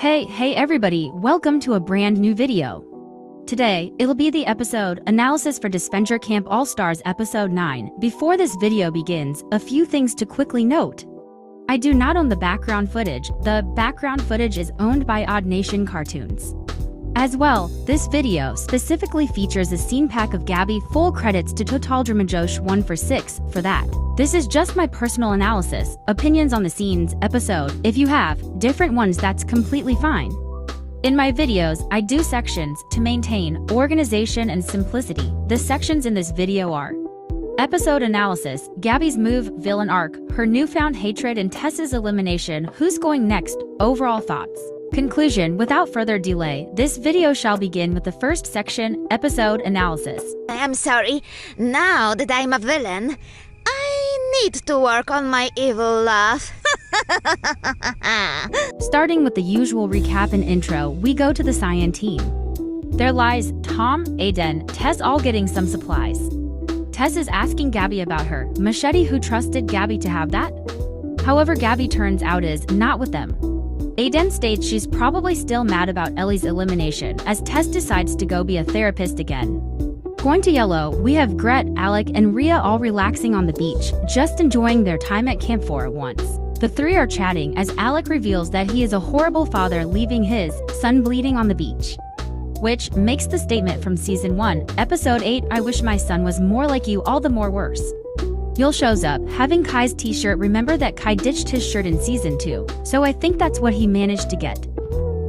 Hey everybody, welcome to a brand new video. Today, it'll be the episode analysis for Disventure Camp All-Stars episode 9. Before this video begins, a few things to quickly note. I do not own the background footage. The background footage is owned by Odd Nation Cartoons. As well, this video specifically features a scene pack of Gabby. Full credits to Total Dramajosh 1 for 6 for that. This is just my personal analysis, opinions on the scenes, episode. If you have different ones, that's completely fine. In my videos, I do sections to maintain organization and simplicity. The sections in this video are: episode analysis, Gabby's move, villain arc, her newfound hatred and Tess's elimination, who's going next, overall thoughts. Conclusion. Without further delay, this video shall begin with the first section, episode analysis. I am sorry. Now that I'm a villain, I need to work on my evil laugh. Starting with the usual recap and intro, we go to the Cyan team. There lies Tom, Aiden, Tess all getting some supplies. Tess is asking Gabby about her machete, who trusted Gabby to have that. However, Gabby turns out is not with them. Aiden states she's probably still mad about Ellie's elimination as Tess decides to go be a therapist again. Going to yellow, we have Gret, Alec, and Rhea all relaxing on the beach, just enjoying their time at camp for once. The three are chatting as Alec reveals that he is a horrible father, leaving his son bleeding on the beach. Which makes the statement from season 1, episode 8, I wish my son was more like you, all the more worse. Yul shows up, having Kai's t-shirt. Remember that Kai ditched his shirt in season 2, so I think that's what he managed to get.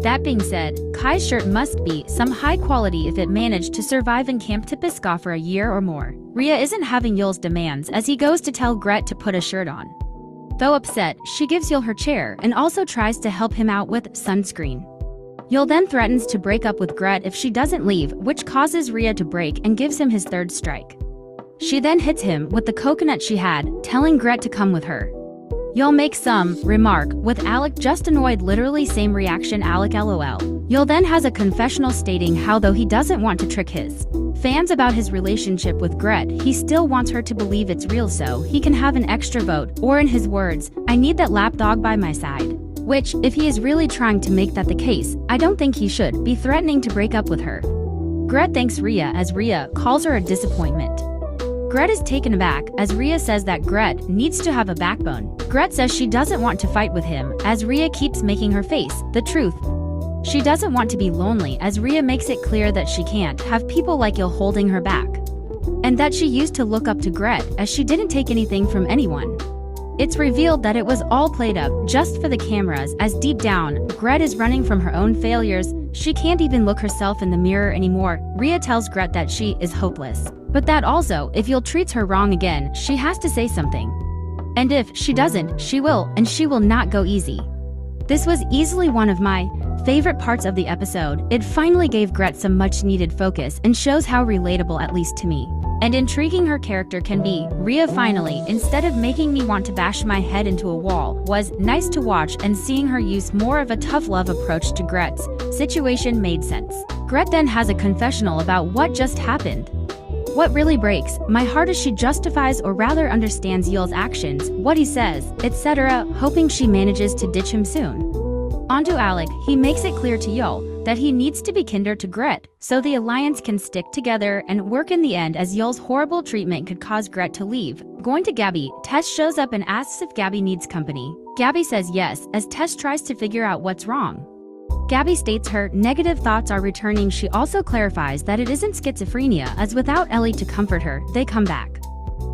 That being said, Kai's shirt must be some high quality if it managed to survive in Camp Tipiska for a year or more. Rhea isn't having Yul's demands as he goes to tell Gret to put a shirt on. Though upset, she gives Yul her chair and also tries to help him out with sunscreen. Yul then threatens to break up with Gret if she doesn't leave, which causes Rhea to break and gives him his third strike. She then hits him with the coconut she had, telling Gret to come with her. Yul makes some remark, with Alec just annoyed, literally same reaction, Alec LOL. Yul then has a confessional stating how though he doesn't want to trick his fans about his relationship with Gret, he still wants her to believe it's real so he can have an extra vote, or in his words, I need that lapdog by my side. Which, if he is really trying to make that the case, I don't think he should be threatening to break up with her. Gret thanks Rhea as Rhea calls her a disappointment. Gret is taken aback as Rhea says that Gret needs to have a backbone. Gret says she doesn't want to fight with him as Rhea keeps making her face the truth. She doesn't want to be lonely as Rhea makes it clear that she can't have people like Yul holding her back. And that she used to look up to Gret as she didn't take anything from anyone. It's revealed that it was all played up just for the cameras as deep down, Gret is running from her own failures. She can't even look herself in the mirror anymore. Rhea tells Gret that she is hopeless. But that also, if Yul treats her wrong again, she has to say something. And if she doesn't, she will, and she will not go easy. This was easily one of my favorite parts of the episode. It finally gave Gret some much needed focus and shows how relatable, at least to me, and intriguing her character can be. Rhea finally, instead of making me want to bash my head into a wall, was nice to watch, and seeing her use more of a tough love approach to Gret's situation made sense. Gret then has a confessional about what just happened. What really breaks my heart is she justifies, or rather understands, Yul's actions, what he says, etc., hoping she manages to ditch him soon. On to Alec, he makes it clear to Yul that he needs to be kinder to Gret so the alliance can stick together and work in the end, as Yul's horrible treatment could cause Gret to leave. Going to Gabby, Tess shows up and asks if Gabby needs company. Gabby says yes as Tess tries to figure out what's wrong. Gabby states her negative thoughts are returning. She also clarifies that it isn't schizophrenia as without Ellie to comfort her, they come back.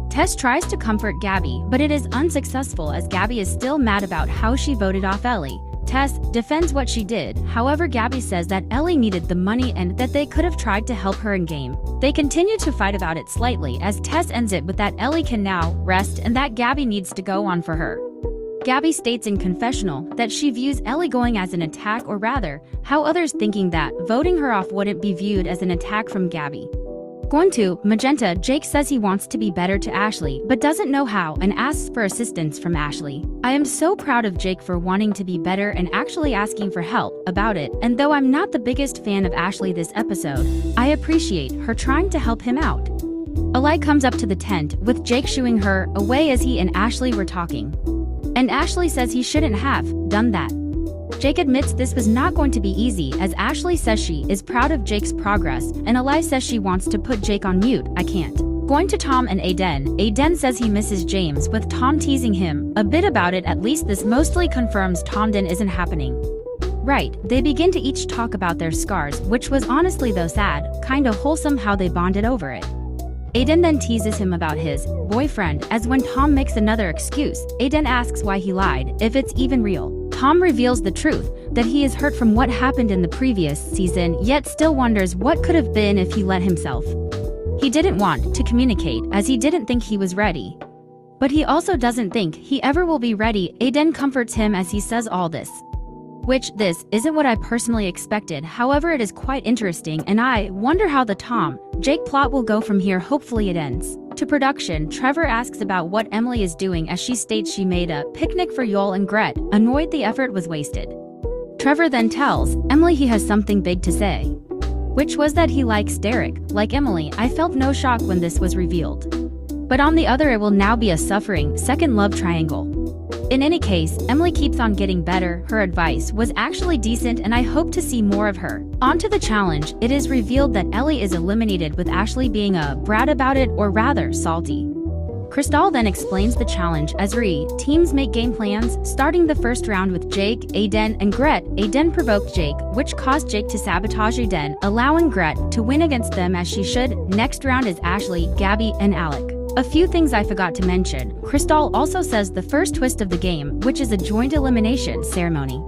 Tess tries to comfort Gabby, but it is unsuccessful as Gabby is still mad about how she voted off Ellie. Tess defends what she did, however Gabby says that Ellie needed the money and that they could have tried to help her in game. They continue to fight about it slightly as Tess ends it with that Ellie can now rest and that Gabby needs to go on for her. Gabby states in confessional that she views Ellie going as an attack, or rather, how others thinking that voting her off wouldn't be viewed as an attack from Gabby. Going to Magenta, Jake says he wants to be better to Ashley but doesn't know how and asks for assistance from Ashley. I am so proud of Jake for wanting to be better and actually asking for help about it, and though I'm not the biggest fan of Ashley this episode, I appreciate her trying to help him out. Eli comes up to the tent with Jake shooing her away as he and Ashley were talking. And Ashley says he shouldn't have done that. Jake admits this was not going to be easy, as Ashley says she is proud of Jake's progress, and Eli says she wants to put Jake on mute. I can't. Going to Tom and Aiden says he misses James, with Tom teasing him a bit about it. At least this mostly confirms Tomden isn't happening. Right, they begin to each talk about their scars, which was honestly though sad, kinda wholesome how they bonded over it. Aiden then teases him about his boyfriend, as when Tom makes another excuse, Aiden asks why he lied, if it's even real. Tom reveals the truth, that he is hurt from what happened in the previous season, yet still wonders what could have been if he let himself. He didn't want to communicate, as he didn't think he was ready. But he also doesn't think he ever will be ready. Aiden comforts him as he says all this. Which, this isn't what I personally expected, however it is quite interesting, and I wonder how the Tom-Jake plot will go from here. Hopefully it ends. To production, Trevor asks about what Emily is doing, as she states she made a picnic for Yul and Gret, annoyed the effort was wasted. Trevor then tells Emily he has something big to say, which was that he likes Derek. Like Emily, I felt no shock when this was revealed. But on the other, it will now be a suffering second love triangle. In any case, Emily keeps on getting better. Her advice was actually decent, and I hope to see more of her. On to the challenge, it is revealed that Ellie is eliminated, with Ashley being a brat about it, or rather, salty. Crystal then explains the challenge as teams make game plans, starting the first round with Jake, Aiden, and Gret. Aiden provoked Jake, which caused Jake to sabotage Aiden, allowing Gret to win against them as she should. Next round is Ashley, Gabby, and Alec. A few things I forgot to mention. Crystal also says the first twist of the game, which is a joint elimination ceremony.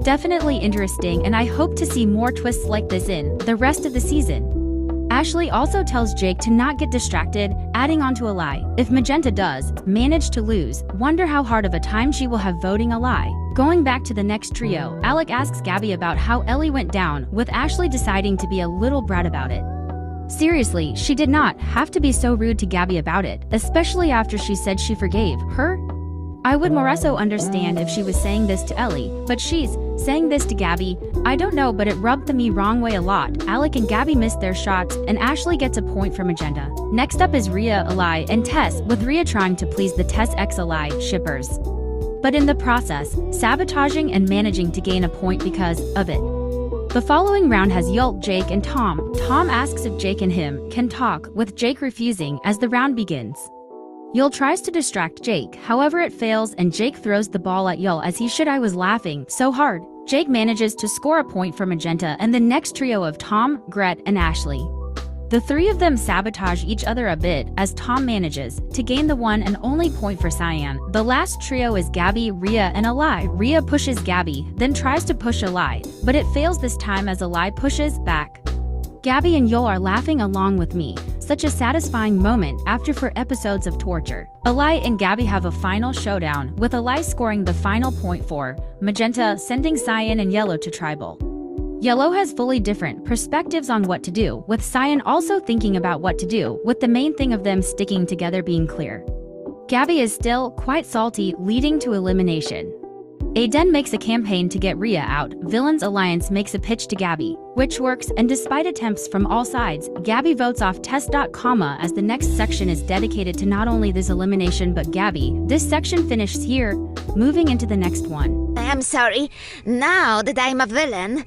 Definitely interesting, and I hope to see more twists like this in the rest of the season. Ashley also tells Jake to not get distracted, adding on to a lie. If Magenta does manage to lose, wonder how hard of a time she will have voting a lie. Going back to the next trio, Alec asks Gabby about how Ellie went down, with Ashley deciding to be a little brat about it. Seriously, she did not have to be so rude to Gabby about it, especially after she said she forgave her. I would more so understand if she was saying this to Ellie, but she's saying this to Gabby. I don't know, but it rubbed me wrong way a lot. Alec and Gabby missed their shots, and Ashley gets a point from Magenta. Next up is Rhea, Eli, and Tess, with Rhea trying to please the Tess x Eli shippers, but in the process, sabotaging and managing to gain a point because of it. The following round has Yul, Jake, and Tom. Tom asks if Jake and him can talk, with Jake refusing as the round begins. Yul tries to distract Jake, however it fails, and Jake throws the ball at Yul as he should. I was laughing so hard. Jake manages to score a point for Magenta and the next trio of Tom, Gret, and Ashley. The three of them sabotage each other a bit as Tom manages to gain the one and only point for Cyan. The last trio is Gabby, Rhea, and Eli. Rhea pushes Gabby, then tries to push Eli, but it fails this time as Eli pushes back. Gabby and Yul are laughing along with me. Such a satisfying moment after 4 episodes of torture. Eli and Gabby have a final showdown, with Eli scoring the final point for Magenta, sending Cyan and Yellow to Tribal. Yellow has fully different perspectives on what to do, with Cyan also thinking about what to do, with the main thing of them sticking together being clear. Gabby is still quite salty, leading to elimination. Aiden makes a campaign to get Rhea out. Villains Alliance makes a pitch to Gabby, which works, and despite attempts from all sides, Gabby votes off Tess. As the next section is dedicated to not only this elimination but Gabby. This section finishes here, moving into the next one. I'm sorry. Now that I'm a villain,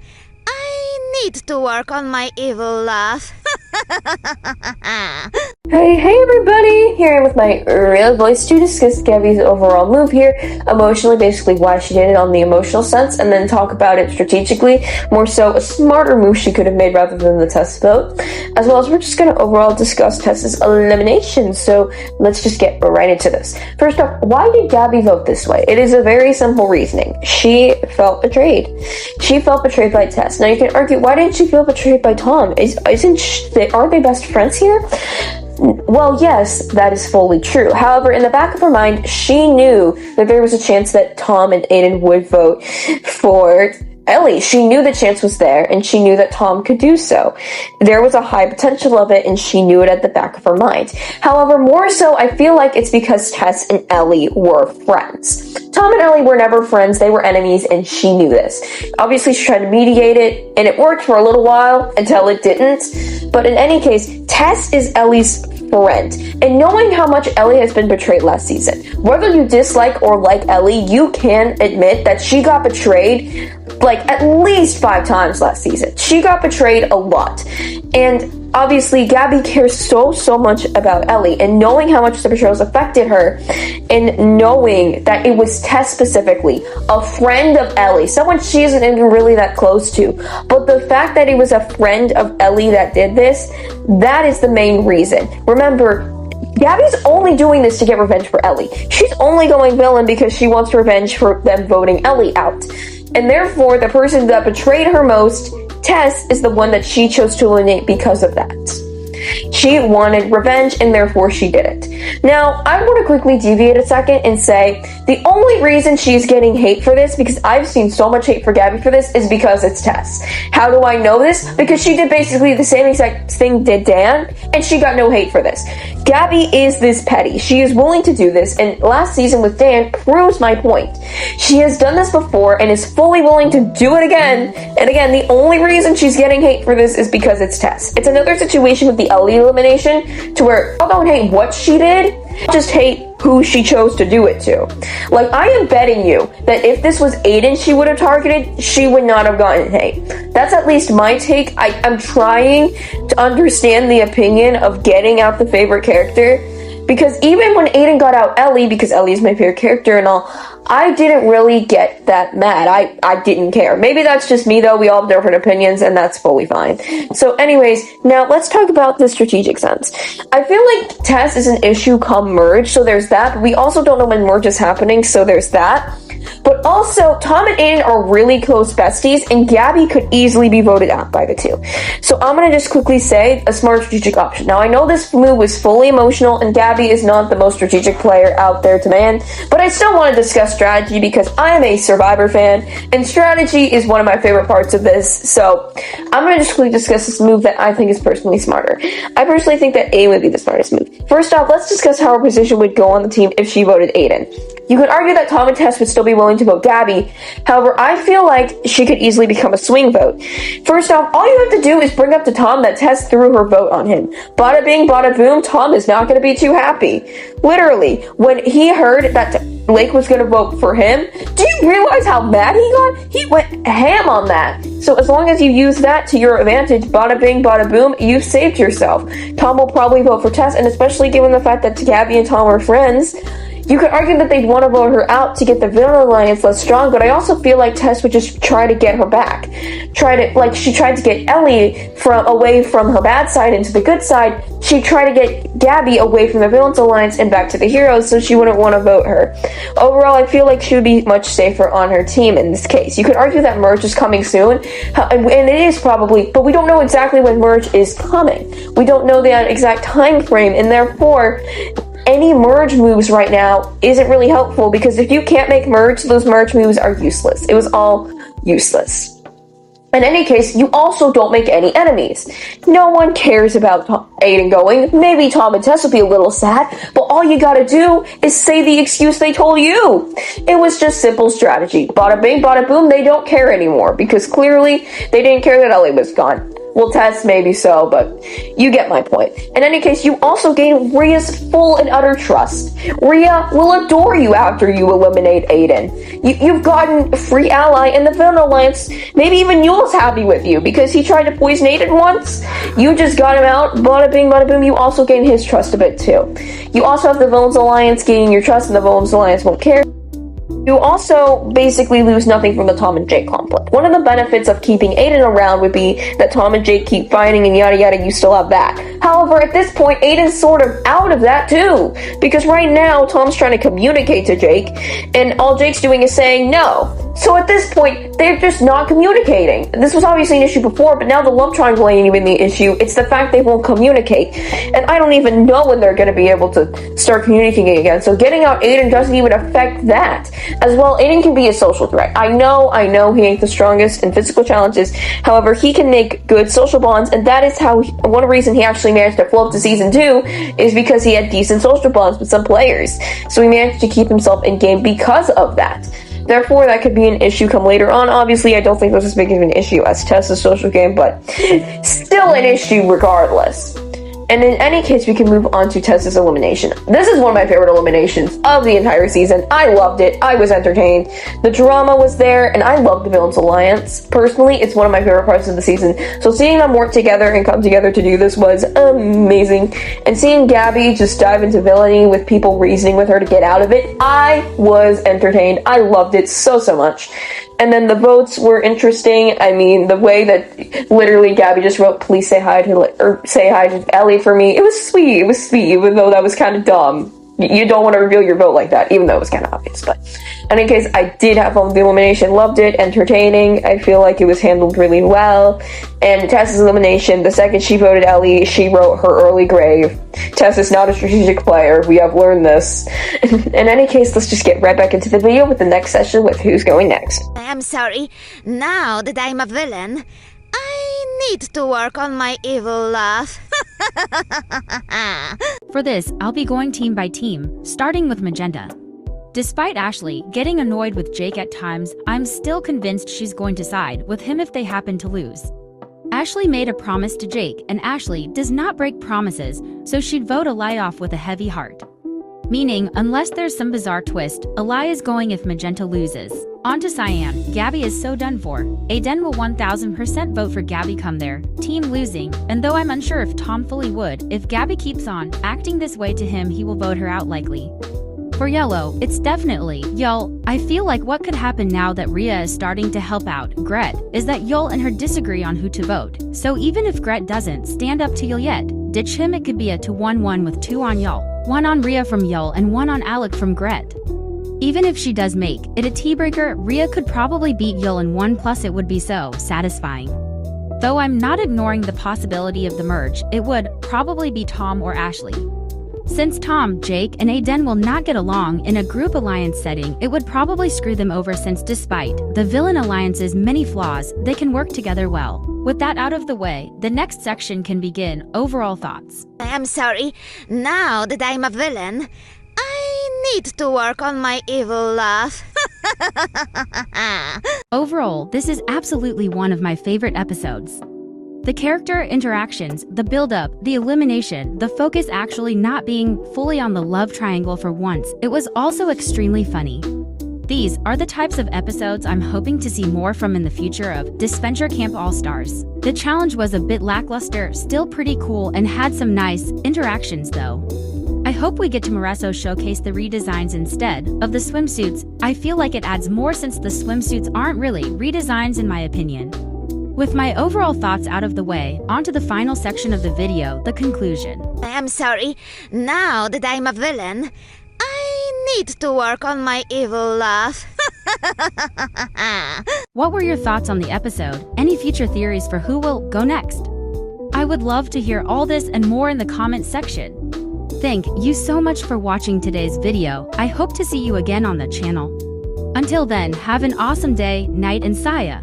I need to work on my evil laugh. Hey everybody! Here I am with my real voice to discuss Gabby's overall move here, emotionally, basically why she did it on the emotional sense, and then talk about it strategically, more so a smarter move she could have made rather than the Tess vote, as well as we're just going to overall discuss Tess's elimination, so let's just get right into this. First off, why did Gabby vote this way? It is a very simple reasoning. She felt betrayed. She felt betrayed by Tess. Now you can argue, why didn't she feel betrayed by Tom? Aren't they best friends here? Well, yes, that is fully true. However, in the back of her mind, she knew that there was a chance that Tom and Aiden would vote for Ellie. She knew the chance was there, and she knew that Tom could do so. There was a high potential of it, and she knew it at the back of her mind. However, more so, I feel like it's because Tess and Ellie were friends. Tom and Ellie were never friends, they were enemies, and she knew this. Obviously, she tried to mediate it, and it worked for a little while until it didn't. But in any case, Tess is Ellie's friend. And knowing how much Ellie has been betrayed last season, whether you dislike or like Ellie, you can admit that she got betrayed like at least 5 times last season. She got betrayed a lot. And obviously Gabby cares so much about Ellie, and knowing how much the betrayals affected her, and knowing that it was Tess specifically, a friend of Ellie, someone she isn't even really that close to, but the fact that it was a friend of Ellie that did this, that is the main reason. Remember, Gabby's only doing this to get revenge for Ellie. She's only going villain because she wants revenge for them voting Ellie out. And therefore, the person that betrayed her most, Tess, is the one that she chose to eliminate because of that. She wanted revenge, and therefore she did it. Now, I want to quickly deviate a second and say the only reason she's getting hate for this, because I've seen so much hate for Gabby for this, is because it's Tess. How do I know this? Because she did basically the same exact thing did Dan, and she got no hate for this. Gabby is this petty. She is willing to do this, and last season with Dan proves my point. She has done this before and is fully willing to do it again. And again, the only reason she's getting hate for this is because it's Tess. It's another situation with the Ellie elimination to where I don't hate what she did, just hate who she chose to do it to. Like, I am betting you that if this was Aiden she would have targeted, she would not have gotten hate. That's at least my take. I'm trying to understand the opinion of getting out the favorite character, because even when Aiden got out Ellie, because Ellie is my favorite character and all, I didn't really get that mad. I didn't care. Maybe that's just me though. We all have different opinions, and that's fully fine. So anyways, now let's talk about the strategic sense. I feel like Tess is an issue come merge, so there's that, but we also don't know when merge is happening, so there's that. But also, Tom and Aiden are really close besties, and Gabby could easily be voted out by the two. So I'm going to just quickly say a smart strategic option. Now, I know this move was fully emotional, and Gabby is not the most strategic player out there to man, but I still want to discuss strategy because I am a Survivor fan, and strategy is one of my favorite parts of this. So I'm going to just quickly discuss this move that I think is personally smarter. I personally think that Aiden would be the smartest move. First off, let's discuss how her position would go on the team if she voted Aiden. You could argue that Tom and Tess would still be willing to vote Gabby. However, I feel like she could easily become a swing vote. First off, all you have to do is bring up to Tom that Tess threw her vote on him. Bada bing, bada boom, Tom is not going to be too happy. Literally, when he heard that Blake was going to vote for him, do you realize how mad he got? He went ham on that. So as long as you use that to your advantage, bada bing, bada boom, you've saved yourself. Tom will probably vote for Tess, and especially given the fact that Gabby and Tom are friends, you could argue that they'd want to vote her out to get the villain alliance less strong, but I also feel like Tess would just try to get her back. She tried to get Ellie away from her bad side into the good side. She'd try to get Gabby away from the villains alliance and back to the heroes, so she wouldn't want to vote her. Overall, I feel like she would be much safer on her team in this case. You could argue that merge is coming soon, and it is probably, but we don't know exactly when merge is coming. We don't know the exact time frame, and therefore, any merge moves right now isn't really helpful, because if you can't make merge, those merge moves are useless. It was all useless. In any case, you also don't make any enemies. No one cares about Aiden going. Maybe Tom and Tess will be a little sad, but all you gotta do is say the excuse they told you. It was just simple strategy. Bada bing, bada boom, they don't care anymore, because clearly they didn't care that Ellie was gone. Well, Tess, maybe so, but you get my point. In any case, you also gain Rhea's full and utter trust. Rhea will adore you after you eliminate Aiden. You've gotten a free ally in the Villain Alliance. Maybe even Yule's happy with you because he tried to poison Aiden once. You just got him out. Bada bing, bada boom. You also gain his trust a bit too. You also have the Villains Alliance gaining your trust, and the Villains Alliance won't care. You also basically lose nothing from the Tom and Jake conflict. One of the benefits of keeping Aiden around would be that Tom and Jake keep fighting and yada yada, you still have that. However, at this point, Aiden's sort of out of that too, because right now, Tom's trying to communicate to Jake, and all Jake's doing is saying no. So at this point, they're just not communicating. This was obviously an issue before, but now the love triangle ain't even the issue. It's the fact they won't communicate. And I don't even know when they're going to be able to start communicating again. So getting out Aiden doesn't even affect that. As well, Aiden can be a social threat. I know he ain't the strongest in physical challenges. However, he can make good social bonds, and that is how one reason he actually managed to float to season 2 is because he had decent social bonds with some players. So he managed to keep himself in game because of that. Therefore, that could be an issue come later on. Obviously, I don't think this is as big of an issue as Tessa's social game, but still an issue regardless. And in any case, we can move on to Tessa's elimination. This is one of my favorite eliminations of the entire season. I loved it. I was entertained. The drama was there, and I love the Villains Alliance. Personally, it's one of my favorite parts of the season. So seeing them work together and come together to do this was amazing. And seeing Gabby just dive into villainy with people reasoning with her to get out of it, I was entertained. I loved it so much. And then the votes were interesting. I mean, the way that literally Gabby just wrote, please say hi to Ellie for me. It was sweet. It was sweet, even though that was kind of dumb. You don't want to reveal your vote like that, even though it was kind of obvious. But in any case, I did have fun with the elimination. Loved it. Entertaining. I feel like it was handled really well. And Tessa's elimination, the second she voted Ellie, she wrote her early grave. Tessa's not a strategic player. We have learned this. In any case, let's just get right back into the video with the next session with who's going next. I'm sorry. Now that I'm a villain, I need to work on my evil laugh. For this, I'll be going team by team, starting with Magenta. Despite Ashley getting annoyed with Jake at times, I'm still convinced she's going to side with him if they happen to lose. Ashley made a promise to Jake, and Ashley does not break promises, so she'd vote Eli off with a heavy heart. Meaning, unless there's some bizarre twist, Eli is going if Magenta loses. On to Cyan. Gabby is so done for. Aiden will 1000% vote for Gabby come there, team losing, and though I'm unsure if Tom fully would, if Gabby keeps on acting this way to him, he will vote her out likely. For Yellow, it's definitely Yul. I feel like what could happen now that Rhea is starting to help out Gret is that Yul and her disagree on who to vote. So even if Gret doesn't stand up to Yul yet, ditch him, it could be a 2-1-1 with 2 on Yul, 1 on Rhea from Yul and 1 on Alec from Gret. Even if she does make it a tiebreaker, Rhea could probably beat Yul in 1, plus it would be so satisfying. Though I'm not ignoring the possibility of the merge, it would probably be Tom or Ashley. Since Tom, Jake, and Aiden will not get along in a group alliance setting, it would probably screw them over since despite the villain alliance's many flaws, they can work together well. With that out of the way, the next section can begin. Overall thoughts. I'm sorry. Now that I'm a villain, I need to work on my evil laugh. Overall, this is absolutely one of my favorite episodes. The character interactions, the build-up, the elimination, the focus actually not being fully on the love triangle for once, it was also extremely funny. These are the types of episodes I'm hoping to see more from in the future of Disventure Camp All-Stars. The challenge was a bit lackluster, still pretty cool, and had some nice interactions though. I hope we get to Moresso showcase the redesigns instead of the swimsuits. I feel like it adds more since the swimsuits aren't really redesigns in my opinion. With my overall thoughts out of the way, onto the final section of the video, the conclusion. I'm sorry. Now that I'm a villain, I need to work on my evil laugh. What were your thoughts on the episode? Any future theories for who will go next? I would love to hear all this and more in the comment section. Thank you so much for watching today's video. I hope to see you again on the channel. Until then, have an awesome day, night, and Saya.